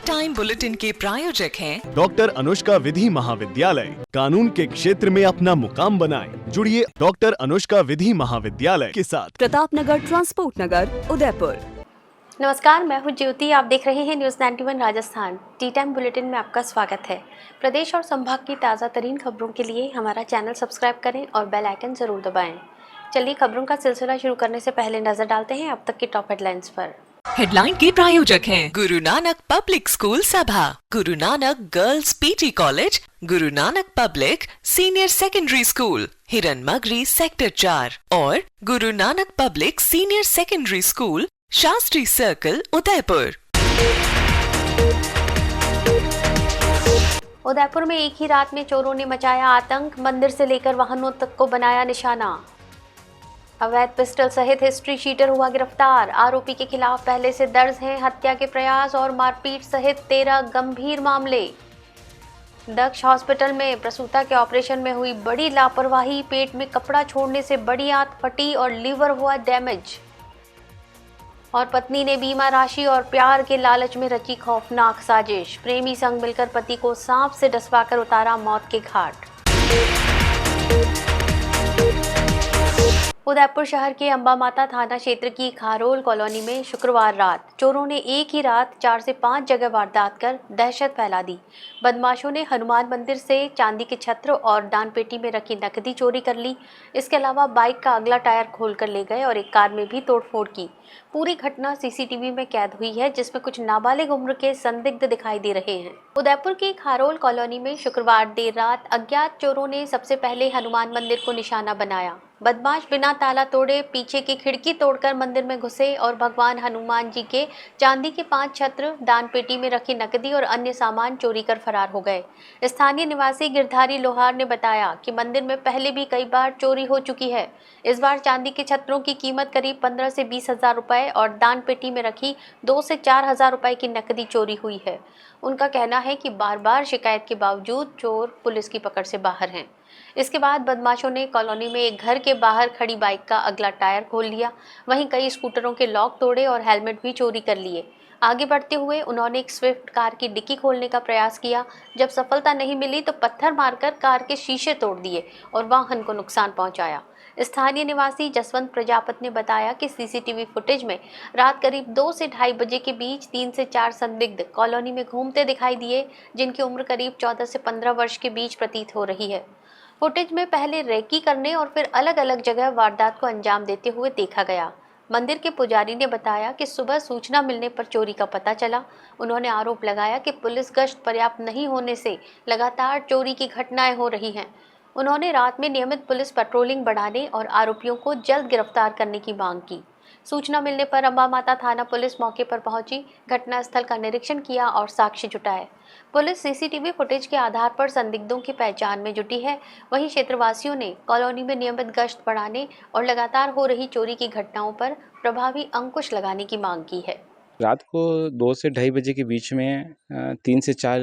Time bulletin के प्रायोजक हैं डॉक्टर अनुष्का विधि महाविद्यालय। कानून के क्षेत्र में अपना मुकाम बनाएं। जुड़िए डॉक्टर अनुष्का विधि महाविद्यालय के साथ। प्रतापनगर, ट्रांसपोर्ट नगर, उदयपुर। नमस्कार, मैं हूं ज्योति। आप देख रहे हैं news 91 Rajasthan. T time bulletin में आपका स्वागत है। प्रदेश और संभाग की ताज़ा तरीन खबरों के लिए हमारा चैनल सब्सक्राइब करें और बेल आइकन जरूर दबाएं। चलिए खबरों का सिलसिला शुरू करने से पहले नजर डालते हैं अब तक की टॉप हेडलाइंस पर। हेडलाइन के प्रायोजक हैं गुरु नानक पब्लिक स्कूल सभा, Guru Nanak girls PT college, Guru Nanak public senior secondary school, हिरन मगरी सेक्टर 4 और Guru Nanak public senior secondary school, Shastri circle, Udaipur. Udaipur में एक ही रात में चोरों ने मचाया आतंक, मंदिर से लेकर वाहनों तक को बनाया निशाना। अवैध पिस्टल सहित हिस्ट्री शीटर हुआ गिरफ्तार। आरोपी के खिलाफ पहले से दर्ज हैं हत्या के प्रयास और मारपीट सहित 13 गंभीर मामले। दक्ष हॉस्पिटल में प्रसूता के ऑपरेशन में हुई बड़ी लापरवाही, पेट में कपड़ा छोड़ने से बड़ी आंत फटी और लीवर हुआ डैमेज। और पत्नी ने बीमा राशि और प्यार के लालच में रची खौफनाक साजिश, प्रेमी संग मिलकर पति को सांप से डसवाकर उतारा मौत के घाट। उदयपुर शहर के अंबा माता थाना क्षेत्र की खारोल कॉलोनी में शुक्रवार रात चोरों ने एक ही रात 4 से 5 जगह वारदात कर दहशत फैला दी। बदमाशों ने हनुमान मंदिर से चांदी के छत्र और दान पेटी में रखी नकदी चोरी कर ली। इसके अलावा बाइक का अगला टायर खोलकर ले गए और एक कार में भी तोड़फोड़ की। पूरी घटना सीसीटीवी में कैद हुई है, जिसमें कुछ नाबालिग उम्र के संदिग्ध दिखाई दे रहे हैं। उदयपुर की खारोल कॉलोनी में शुक्रवार देर रात अज्ञात चोरों ने सबसे पहले हनुमान मंदिर को निशाना बनाया। बदमाश बिना ताला तोड़े पीछे की खिड़की तोड़कर मंदिर में घुसे और भगवान हनुमान जी के चांदी के 5 छत्र, दान पेटी में रखी नकदी और अन्य सामान चोरी कर फरार हो गए। स्थानीय निवासी गिरधारी लोहार ने बताया कि मंदिर में पहले भी कई बार चोरी हो चुकी है। इस बार चांदी के छत्रों की कीमत करीब 15 से 20 हजार रुपए और दान पेटी में रखी 2 से 4 हजार रुपए की नकदी चोरी हुई है। उनका कहना है कि बार बार शिकायत के बावजूद चोर पुलिस की पकड़ से बाहर हैं। इसके बाद बदमाशों ने कॉलोनी में एक घर के बाहर खड़ी बाइक का अगला टायर खोल लिया। वहीं कई स्कूटरों के लॉक तोड़े और हेलमेट भी चोरी कर लिए। आगे बढ़ते हुए उन्होंने एक स्विफ्ट कार की डिक्की खोलने का प्रयास किया। जब सफलता नहीं मिली तो पत्थर मारकर कार के शीशे तोड़ दिए और वाहन को नुकसान पहुंचाया। स्थानीय निवासी जसवंत प्रजापत ने बताया कि सीसीटीवी फुटेज में रात करीब 2 से 2:30 बजे के बीच 3 से 4 संदिग्ध कॉलोनी में घूमते दिखाई दिए, जिनकी उम्र करीब 14 से 15 वर्ष के बीच प्रतीत हो रही है। फुटेज में पहले रेकी करने और फिर अलग अलग जगह वारदात को अंजाम देते हुए देखा गया। मंदिर के पुजारी ने बताया कि सुबह सूचना मिलने पर चोरी का पता चला। उन्होंने आरोप लगाया कि पुलिस गश्त पर्याप्त नहीं होने से लगातार चोरी की घटनाएं हो रही हैं। उन्होंने रात में नियमित पुलिस पेट्रोलिंग बढ़ाने और आरोपियों को जल्द गिरफ्तार करने की मांग की। सूचना मिलने पर अंबा माता थाना पुलिस मौके पर पहुंची, घटनास्थल का निरीक्षण किया और साक्ष्य जुटाए। पुलिस सीसीटीवी फुटेज के आधार पर संदिग्धों की पहचान में जुटी है। वहीं क्षेत्रवासियों ने कॉलोनी में नियमित गश्त बढ़ाने और लगातार हो रही चोरी की घटनाओं पर प्रभावी अंकुश लगाने की मांग की है। रात को 2 से 2:30 बजे के बीच में 3 से 4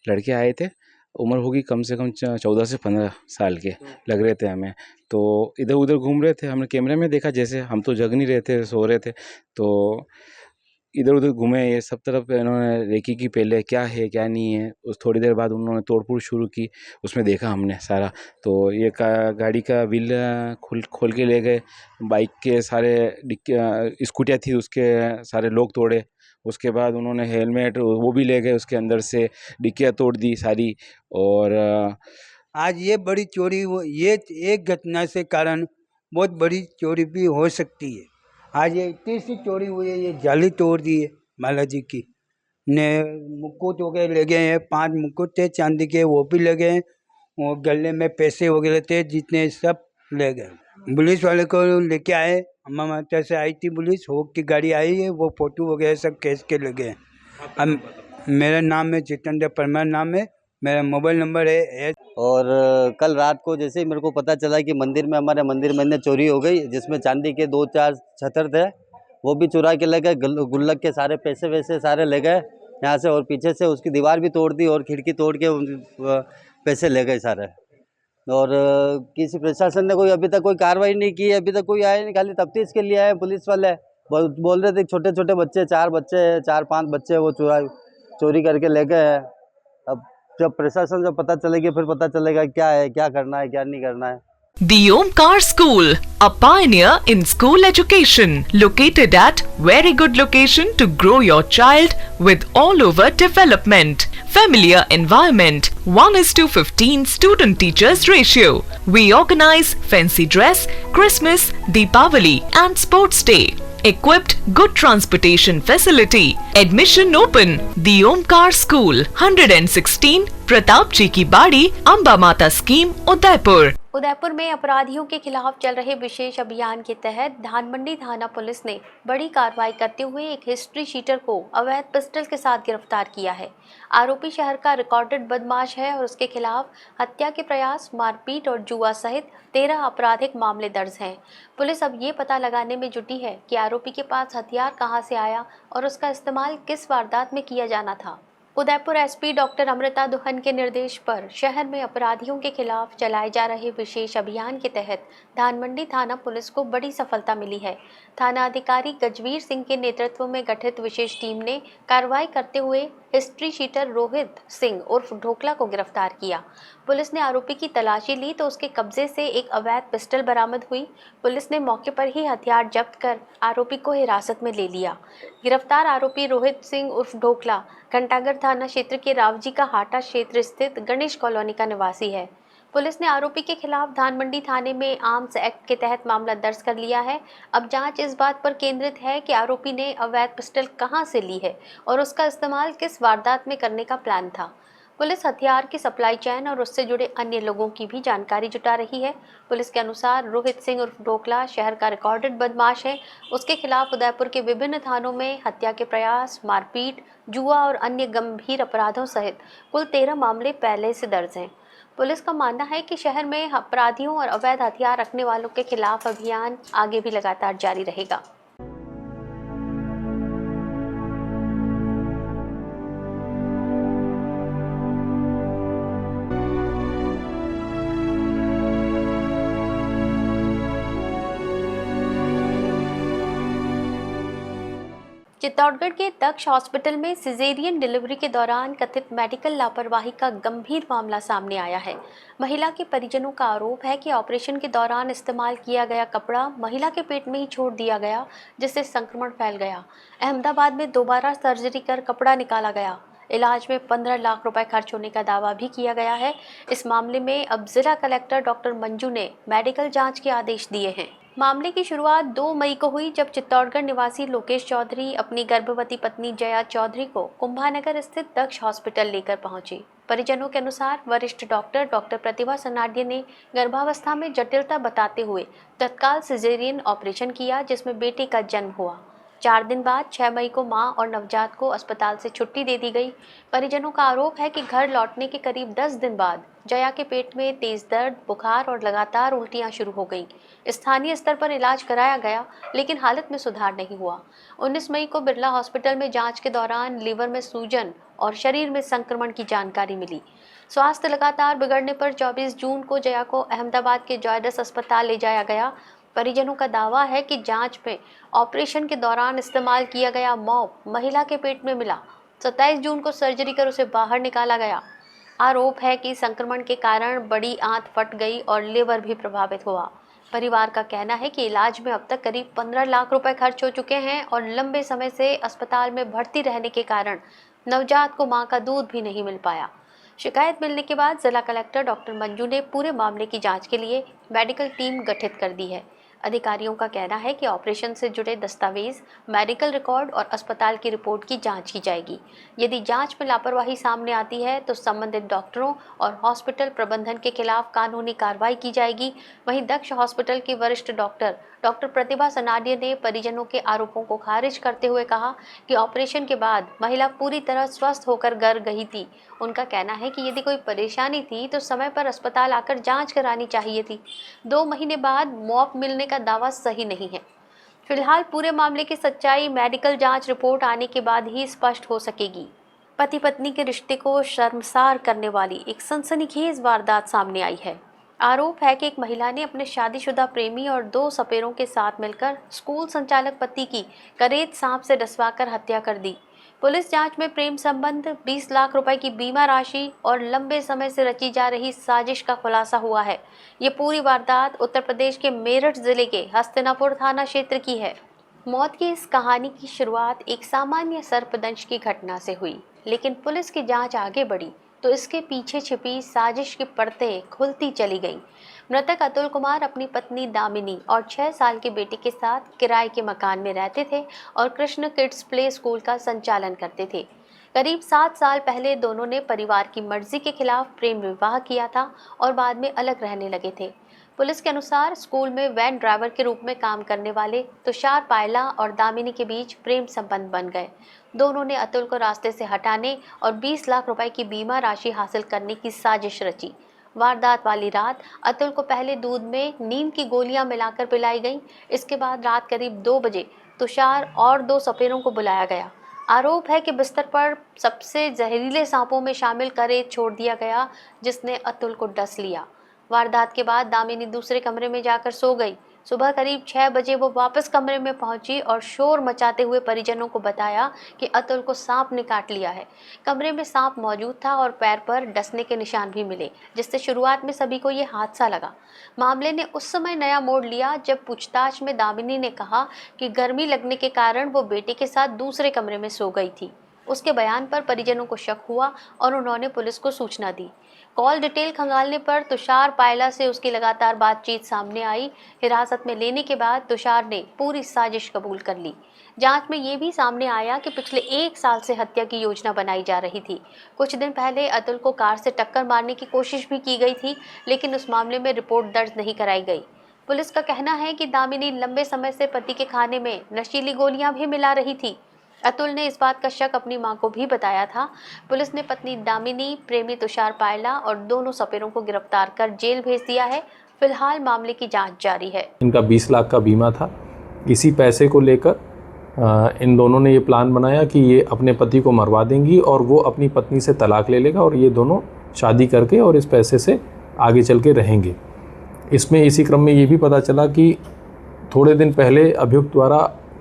लड़के आए थे। उम्र होगी कम से कम 14 से 15 साल के लग रहे थे हमें। तो इधर उधर घूम रहे थे। हमने कैमरे में देखा, जैसे हम तो जग नहीं रहे थे, सो रहे थे। तो इधर उधर घूमे, ये सब तरफ इन्होंने रेकी की पहले क्या है क्या नहीं है। उस थोड़ी देर बाद उन्होंने तोड़फोड़ शुरू की। उसमें देखा हमने सारा, तो ये गाड़ी का व्हील खोल के ले गए। बाइक के सारे स्कूटियाँ थी, उसके सारे लोग तोड़े। उसके बाद उन्होंने हेलमेट वो भी ले गए, उसके अंदर से डिक्कियाँ तोड़ दी सारी। और आज ये बड़ी चोरी ये एक घटना से कारण बहुत बड़ी चोरी भी हो सकती है। आज ये इतनी सी चोरी हुई है, ये जाली तोड़ दी है बालाजी की ने। मुकुट वगैरह ले गए हैं, 5 मुकुट थे चांदी के, वो भी ले गए। वो गले में पैसे वगैरह थे जितने, सब ले गए। पुलिस वाले को लेके आए, अम्मा माता से आई थी पुलिस, हो की गाड़ी आई है, वो फोटो वगैरह सब खींच के ले गए। अब मेरा नाम है जितेंद्र परमार नाम है, मेरा मोबाइल नंबर है। और कल रात को जैसे ही मेरे को पता चला कि हमारे मंदिर में चोरी हो गई, जिसमें चांदी के 2-4 छतर थे, वो भी चुरा के ले गए। गुल्लक के सारे पैसे वैसे सारे ले गए यहाँ से, और पीछे से उसकी दीवार भी तोड़ दी और खिड़की तोड़ के पैसे ले गए सारे। और किसी प्रशासन ने अभी तक कोई कार्रवाई नहीं की, अभी तक कोई आया नहीं, खाली तफ्तीश के लिए आए पुलिस वाले। बोल रहे थे छोटे छोटे बच्चे, 4 बच्चे 4-5 बच्चे वो चोरी करके ले गए हैं। अब जब प्रशासन जब पता चलेगी फिर पता चलेगा क्या है, क्या करना है, क्या नहीं करना है। The Omkar School, a pioneer in school education, located at very good location to grow your child with all over development. Familiar environment, 1:15 student teachers ratio. We organize fancy dress, Christmas, Deepavali and sports day. Equipped good transportation facility. Admission open. The Omkar School, 116 Pratap जी की बाड़ी, अंबा माता scheme, Udaipur. Udaipur में अपराधियों के खिलाफ चल रहे विशेष अभियान के तहत धानमंडी थाना पुलिस ने बड़ी कार्रवाई करते हुए एक हिस्ट्री शीटर को अवैध पिस्टल के साथ गिरफ्तार किया है। आरोपी शहर का रिकॉर्डेड बदमाश है और उसके खिलाफ हत्या के प्रयास, मारपीट और जुआ सहित 13 आपराधिक मामले दर्ज हैं। पुलिस अब ये पता लगाने में जुटी है कि आरोपी के पास हथियार कहां से आया और उसका इस्तेमाल किस वारदात में किया जाना था। उदयपुर एसपी डॉक्टर अमृता दुहन के निर्देश पर शहर में अपराधियों के खिलाफ चलाए जा रहे विशेष अभियान के तहत धानमंडी थाना पुलिस को बड़ी सफलता मिली है। थाना अधिकारी गजवीर सिंह के नेतृत्व में गठित विशेष टीम ने कार्रवाई करते हुए हिस्ट्री शीटर रोहित सिंह उर्फ ढोकला को गिरफ्तार किया। पुलिस ने आरोपी की तलाशी ली तो उसके कब्जे से एक अवैध पिस्टल बरामद हुई। पुलिस ने मौके पर ही हथियार जब्त कर आरोपी को हिरासत में ले लिया। गिरफ्तार आरोपी रोहित सिंह उर्फ ढोकला घंटाघर थाना क्षेत्र के रावजी का हाटा क्षेत्र स्थित गणेश कॉलोनी का निवासी है। पुलिस ने आरोपी के खिलाफ धानमंडी थाने में आर्म्स एक्ट के तहत मामला दर्ज कर लिया है। अब जांच इस बात पर केंद्रित है कि आरोपी ने अवैध पिस्टल कहां से ली है और उसका इस्तेमाल किस वारदात में करने का प्लान था। पुलिस हथियार की सप्लाई चेन और उससे जुड़े अन्य लोगों की भी जानकारी जुटा रही है। पुलिस के अनुसार रोहित सिंह उर्फ ढोकला शहर का रिकॉर्डेड बदमाश है। उसके खिलाफ उदयपुर के विभिन्न थानों में हत्या के प्रयास, मारपीट, जुआ और अन्य गंभीर अपराधों सहित कुल 13 मामले पहले से दर्ज हैं। पुलिस का मानना है कि शहर में अपराधियों और अवैध हथियार रखने वालों के खिलाफ अभियान आगे भी लगातार जारी रहेगा। चित्तौड़गढ़ के दक्ष हॉस्पिटल में सिजेरियन डिलीवरी के दौरान कथित मेडिकल लापरवाही का गंभीर मामला सामने आया है। महिला के परिजनों का आरोप है कि ऑपरेशन के दौरान इस्तेमाल किया गया कपड़ा महिला के पेट में ही छोड़ दिया गया, जिससे संक्रमण फैल गया। अहमदाबाद में दोबारा सर्जरी कर कपड़ा निकाला गया। इलाज में 15 लाख रुपए खर्च होने का दावा भी किया गया है। इस मामले में अब जिला कलेक्टर डॉक्टर मंजू ने मेडिकल जांच के आदेश दिए हैं। मामले की शुरुआत 2 मई को हुई जब चित्तौड़गढ़ निवासी लोकेश चौधरी अपनी गर्भवती पत्नी जया चौधरी को कुंभानगर स्थित दक्ष हॉस्पिटल लेकर पहुंची। परिजनों के अनुसार वरिष्ठ डॉक्टर प्रतिभा सनाडिया ने गर्भावस्था में जटिलता बताते हुए तत्काल सिजेरियन ऑपरेशन किया, जिसमें बेटे का जन्म हुआ। 4 दिन बाद 6 मई को मां और नवजात को अस्पताल से छुट्टी दे दी गई। परिजनों का आरोप है कि घर लौटने के करीब 10 दिन बाद जया के पेट में तेज दर्द, बुखार और लगातार उल्टियां शुरू हो गईं। स्थानीय स्तर पर इलाज कराया गया, लेकिन हालत में सुधार नहीं हुआ। 19 मई को बिरला हॉस्पिटल में जांच के दौरान लीवर में सूजन और शरीर में संक्रमण की जानकारी मिली। स्वास्थ्य लगातार बिगड़ने पर 24 जून को जया को अहमदाबाद के जॉयडस अस्पताल ले जाया गया। परिजनों का दावा है कि जांच में ऑपरेशन के दौरान इस्तेमाल किया गया मॉप महिला के पेट में मिला। 27 जून को सर्जरी कर उसे बाहर निकाला गया। आरोप है कि संक्रमण के कारण बड़ी आंत फट गई और लिवर भी प्रभावित हुआ। परिवार का कहना है कि इलाज में अब तक करीब 15 लाख रुपए खर्च हो चुके हैं और लंबे समय से अस्पताल में भर्ती रहने के कारण नवजात को मां का दूध भी नहीं मिल पाया। शिकायत मिलने के बाद जिला कलेक्टर डॉक्टर मंजू ने पूरे मामले की जांच के लिए मेडिकल टीम गठित कर दी है। अधिकारियों का कहना है कि ऑपरेशन से जुड़े दस्तावेज, मेडिकल रिकॉर्ड और अस्पताल की रिपोर्ट की जांच की जाएगी। यदि जांच में लापरवाही सामने आती है तो संबंधित डॉक्टरों और हॉस्पिटल प्रबंधन के खिलाफ कानूनी कार्रवाई की जाएगी। वहीं दक्ष हॉस्पिटल की वरिष्ठ डॉक्टर प्रतिभा सनाडिया ने परिजनों के आरोपों को खारिज करते हुए कहा कि ऑपरेशन के बाद महिला पूरी तरह स्वस्थ होकर घर गई थी। उनका कहना है कि यदि कोई परेशानी थी तो समय पर अस्पताल आकर जांच करानी चाहिए थी। 2 महीने बाद मौत मिलने का दावा सही नहीं है। फिलहाल पूरे मामले की सच्चाई मेडिकल जांच रिपोर्ट आने के बाद ही स्पष्ट हो सकेगी। पति पत्नी के रिश्ते को शर्मसार करने वाली एक सनसनीखेज वारदात सामने आई है। आरोप है कि एक महिला ने अपने शादीशुदा प्रेमी और 2 सपेरों के साथ मिलकर स्कूल संचालक पति की करेत सांप से डसवाकर हत्या कर दी। पुलिस जांच में प्रेम संबंध, 20 लाख रुपए की बीमा राशि और लंबे समय से रची जा रही साजिश का खुलासा हुआ है। ये पूरी वारदात उत्तर प्रदेश के मेरठ जिले के हस्तिनापुर थाना क्षेत्र की है। मौत की इस कहानी की शुरुआत एक सामान्य सर्पदंश की घटना से हुई, लेकिन पुलिस की जांच आगे बढ़ी तो इसके पीछे छिपी साजिश की परतें खुलती चली गईं। मृतक अतुल कुमार अपनी पत्नी दामिनी और 6 साल के बेटे के साथ किराए के मकान में रहते थे और कृष्ण किड्स प्ले स्कूल का संचालन करते थे। करीब 7 साल पहले दोनों ने परिवार की मर्जी के खिलाफ प्रेम विवाह किया था और बाद में अलग रहने लगे थे। पुलिस के अनुसार स्कूल में वैन ड्राइवर के रूप में काम करने वाले तुषार पायला और दामिनी के बीच प्रेम संबंध बन गए। दोनों ने अतुल को रास्ते से हटाने और 20 लाख रुपए की बीमा राशि हासिल करने की साजिश रची। वारदात वाली रात अतुल को पहले दूध में नींद की गोलियां मिलाकर पिलाई गईं। इसके बाद रात करीब 2 बजे तुषार और 2 सपेरों को बुलाया गया। आरोप है कि बिस्तर पर सबसे जहरीले सांपों में शामिल करेत छोड़ दिया गया, जिसने अतुल को डस लिया। वारदात के बाद दामिनी दूसरे कमरे में जाकर सो गई। सुबह करीब 6 बजे वो वापस कमरे में पहुंची और शोर मचाते हुए परिजनों को बताया कि अतुल को सांप ने काट लिया है। कमरे में सांप मौजूद था और पैर पर डसने के निशान भी मिले, जिससे शुरुआत में सभी को ये हादसा लगा। मामले ने उस समय नया मोड़ लिया जब पूछताछ में दामिनी ने कहा कि गर्मी लगने के कारण वो बेटे के साथ दूसरे कमरे में सो गई थी। उसके बयान पर परिजनों को शक हुआ और उन्होंने पुलिस को सूचना दी। कॉल डिटेल खंगालने पर तुषार पायला से उसकी लगातार बातचीत सामने आई। हिरासत में लेने के बाद तुषार ने पूरी साजिश कबूल कर ली। जांच में ये भी सामने आया कि पिछले 1 साल से हत्या की योजना बनाई जा रही थी। कुछ दिन पहले अतुल को कार से टक्कर मारने की कोशिश भी की गई थी, लेकिन उस मामले में रिपोर्ट दर्ज नहीं कराई गई। पुलिस का कहना है कि दामिनी लंबे समय से पति के खाने में नशीली गोलियां भी मिला रही थी। अतुल ने इस बात का शक अपनी मां को भी बताया था। पुलिस ने पत्नी दामिनी, प्रेमी तुषार पायला और दोनों सपेरों को गिरफ्तार कर जेल भेज दिया है। फिलहाल मामले की जांच जारी है। इनका 20 लाख का बीमा था। इसी पैसे को लेकर इन दोनों ने ये प्लान बनाया कि ये अपने पति को मरवा देंगी और वो अपनी पत्नी से तलाक ले लेगा और ये दोनों शादी करके और इस पैसे से आगे चल के रहेंगे। इसमें इसी क्रम में ये भी पता चला कि थोड़े दिन पहले अभियुक्त द्वारा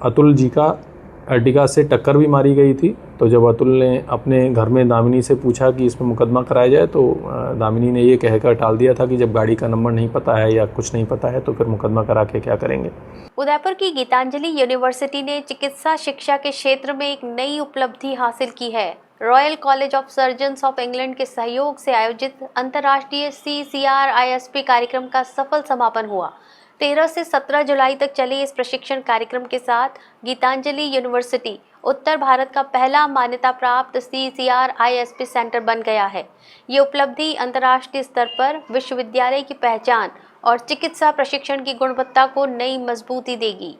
अतुल जी का अर्टिगा से टक्कर भी मारी गई थी। तो जब अतुल ने अपने घर में दामिनी से पूछा कि इसमें मुकदमा कराया जाए तो दामिनी ने ये कहकर टाल दिया था कि जब गाड़ी का नंबर नहीं पता है या कुछ नहीं पता है तो फिर मुकदमा करा के क्या करेंगे। उदयपुर की गीतांजलि यूनिवर्सिटी ने चिकित्सा शिक्षा के क्षेत्र में एक नई उपलब्धि हासिल की है। Royal college of surgeons of England के सहयोग से आयोजित अंतर्राष्ट्रीय CCR-ISP कार्यक्रम का सफल समापन हुआ। 13 से 17 जुलाई तक चले इस प्रशिक्षण कार्यक्रम के साथ गीतांजलि यूनिवर्सिटी उत्तर भारत का पहला मान्यता प्राप्त CCR-ISP सेंटर बन गया है। ये उपलब्धि अंतर्राष्ट्रीय स्तर पर विश्वविद्यालय की पहचान और चिकित्सा प्रशिक्षण की गुणवत्ता को नई मजबूती देगी।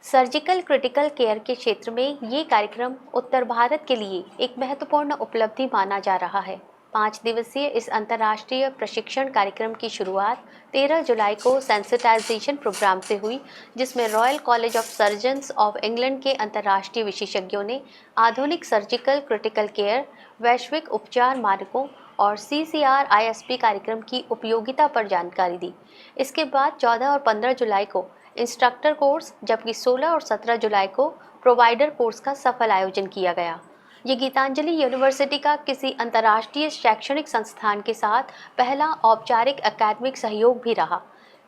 सर्जिकल क्रिटिकल केयर के क्षेत्र में ये कार्यक्रम उत्तर भारत के लिए एक महत्वपूर्ण उपलब्धि माना जा रहा है। 5 दिवसीय इस अंतर्राष्ट्रीय प्रशिक्षण कार्यक्रम की शुरुआत 13 जुलाई को सेंसिटाइजेशन प्रोग्राम से हुई, जिसमें royal college of surgeons of England के अंतर्राष्ट्रीय विशेषज्ञों ने आधुनिक सर्जिकल क्रिटिकल केयर, वैश्विक उपचार मानकों और CCR-ISP कार्यक्रम की उपयोगिता पर जानकारी दी। इसके बाद 14 और 15 जुलाई को इंस्ट्रक्टर कोर्स, जबकि 16 और 17 जुलाई को प्रोवाइडर कोर्स का सफल आयोजन किया गया। ये गीतांजलि यूनिवर्सिटी का किसी अंतर्राष्ट्रीय शैक्षणिक संस्थान के साथ पहला औपचारिक अकादमिक सहयोग भी रहा।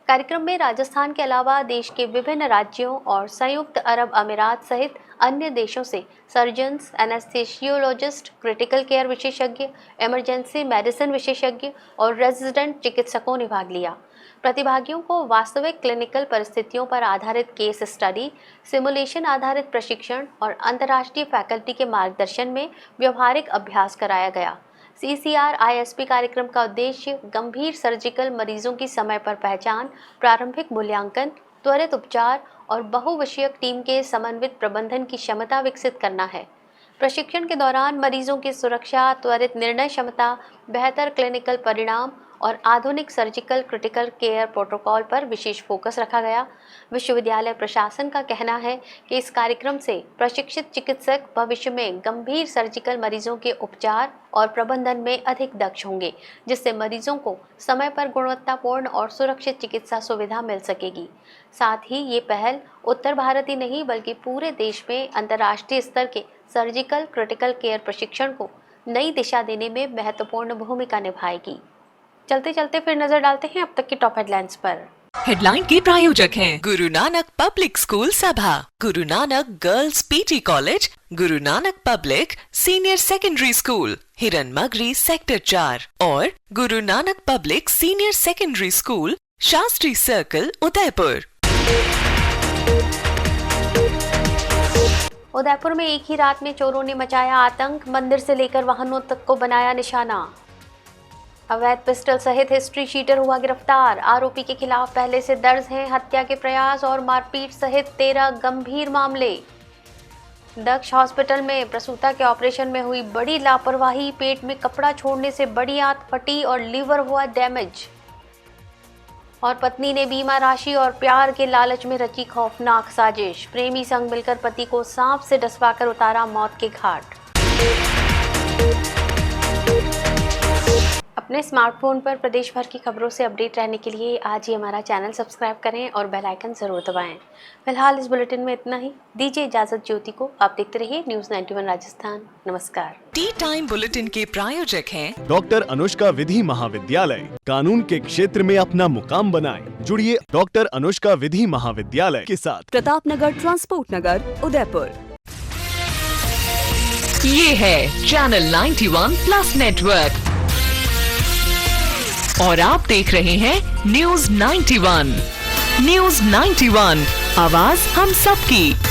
कार्यक्रम में राजस्थान के अलावा देश के विभिन्न राज्यों और संयुक्त अरब अमीरात सहित अन्य देशों से सर्जन्स, एनेस्थेसियोलॉजिस्ट, क्रिटिकल केयर विशेषज्ञ, इमरजेंसी मेडिसिन विशेषज्ञ और रेजिडेंट चिकित्सकों ने भाग लिया। प्रतिभागियों को वास्तविक क्लिनिकल परिस्थितियों पर आधारित केस स्टडी, सिमुलेशन आधारित प्रशिक्षण और अंतर्राष्ट्रीय फैकल्टी के मार्गदर्शन में व्यवहारिक अभ्यास कराया गया। CCR-ISP कार्यक्रम का उद्देश्य गंभीर सर्जिकल मरीजों की समय पर पहचान, प्रारंभिक मूल्यांकन, त्वरित उपचार और बहुविषयक टीम के समन्वित प्रबंधन की क्षमता विकसित करना है। प्रशिक्षण के दौरान मरीजों की सुरक्षा, त्वरित निर्णय क्षमता, बेहतर क्लिनिकल परिणाम और आधुनिक सर्जिकल क्रिटिकल केयर प्रोटोकॉल पर विशेष फोकस रखा गया। विश्वविद्यालय प्रशासन का कहना है कि इस कार्यक्रम से प्रशिक्षित चिकित्सक भविष्य में गंभीर सर्जिकल मरीजों के उपचार और प्रबंधन में अधिक दक्ष होंगे, जिससे मरीजों को समय पर गुणवत्तापूर्ण और सुरक्षित चिकित्सा सुविधा मिल सकेगी। साथ ही ये पहल उत्तर भारत ही नहीं बल्कि पूरे देश में अंतर्राष्ट्रीय स्तर के सर्जिकल क्रिटिकल केयर प्रशिक्षण को नई दिशा देने में महत्वपूर्ण भूमिका निभाएगी। चलते चलते फिर नजर डालते हैं अब तक की टॉप हेडलाइंस पर। हेडलाइन के प्रायोजक हैं गुरु नानक पब्लिक स्कूल सभा, Guru Nanak girls PT college, Guru Nanak public senior secondary school, हिरन मगरी सेक्टर 4 और Guru Nanak public senior secondary school, Shastri circle, Udaipur. Udaipur में एक ही रात में चोरों ने मचाया आतंक, मंदिर से लेकर वाहनों तक को बनाया निशाना। अवैध पिस्टल सहित हिस्ट्री शीटर हुआ गिरफ्तार। आरोपी के खिलाफ पहले से दर्ज हैं हत्या के प्रयास और मारपीट सहित 13 गंभीर मामले। दक्ष हॉस्पिटल में प्रसूता के ऑपरेशन में हुई बड़ी लापरवाही, पेट में कपड़ा छोड़ने से बड़ी आंत फटी और लीवर हुआ डैमेज। और पत्नी ने बीमा राशि और प्यार के लालच में रची खौफनाक साजिश, प्रेमी संग मिलकर पति को सांप से डसवाकर उतारा मौत के घाट। अपने स्मार्टफोन पर प्रदेश भर की खबरों से अपडेट रहने के लिए आज ही हमारा चैनल सब्सक्राइब करें और बेल आइकन जरूर दबाएं। फिलहाल इस बुलेटिन में इतना ही। दीजिए इजाजत ज्योति को। आप देखते रहिए न्यूज़ 91 राजस्थान। नमस्कार। टी टाइम बुलेटिन के प्रायोजक हैं डॉक्टर अनुष्का विधि महाविद्यालय। कानून के क्षेत्र में अपना मुकाम बनाएं। जुड़िए डॉक्टर अनुष्का विधि महाविद्यालय के साथ। प्रताप नगर ट्रांसपोर्ट नगर, उदयपुर। ये है चैनल 91 प्लस नेटवर्क और आप देख रहे हैं न्यूज़ 91। न्यूज़ 91, आवाज हम सबकी।